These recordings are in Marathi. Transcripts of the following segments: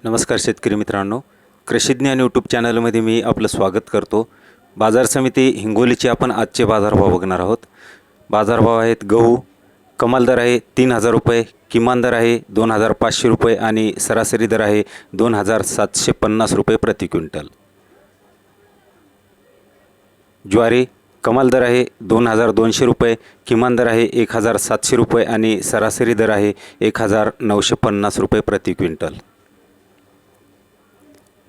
नमस्कार शेतकरी मित्रांनो, कृषीज्ञान यूट्यूब चॅनलमध्ये मी आपलं स्वागत करतो। बाजार समिती हिंगोलीचे आपण आजचे बाजारभाव बघणार आहोत। बाजारभाव आहेत गहू कमाल दर आहे 3000 रुपये, किमान दर आहे 2500 रुपये आणि सरासरी दर आहे 2750 रुपये प्रति क्विंटल। ज्वारी कमाल दर आहे 2200 रुपये, किमान दर आहे 1700 रुपये आणि सरासरी दर आहे 1950 रुपये प्रति क्विंटल।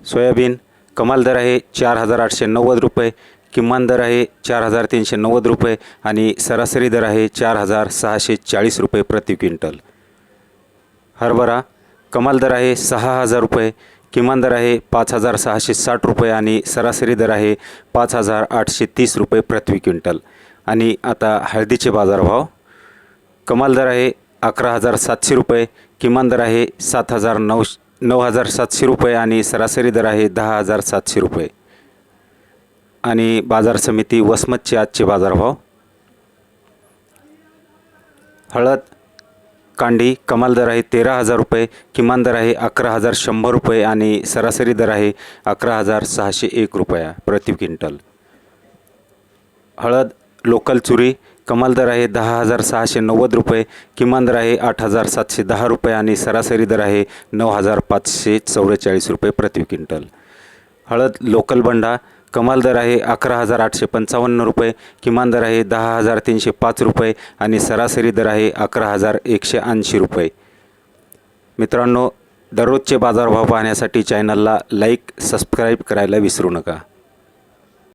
सोयाबीन कमाल दर आहे 4890 रुपये, किमान दर आहे 4390 रुपये आणि सरासरी दर आहे 4640 रुपये प्रति क्विंटल। हरभरा कमाल दर आहे 6000 रुपये, किमान दर आहे 5660 रुपये आणि सरासरी दर आहे 5830 रुपये प्रति क्विंटल। आणि आता हळदीचे बाजारभाव। कमाल दर आहे 11700 रुपये, किमान दर आहे 9700 रुपये आणि सरासरी दर आहे 10700 रुपये। आणि बाजार समिती वसमतचे आजचे बाजारभाव। हळद कांडी कमाल दर आहे 13000 रुपये, किमान दर आहे 11100 रुपये आणि सरासरी दर आहे 11601 रुपया प्रति क्विंटल। हळद लोकल चुरी कमाल दर आहे 10690 रुपये, किमान दर आहे 8710 रुपये आणि सरासरी दर आहे 9544 रुपये प्रति क्विंटल। हळद लोकल बंडा कमाल दर आहे 11855 रुपये, किमान दर आहे 10305 रुपये आणि सरासरी दर आहे 11180 रुपये। मित्रांनो, दररोजचे बाजारभाव पाहण्यासाठी चॅनलला लाईक सबस्क्राईब करायला विसरू नका।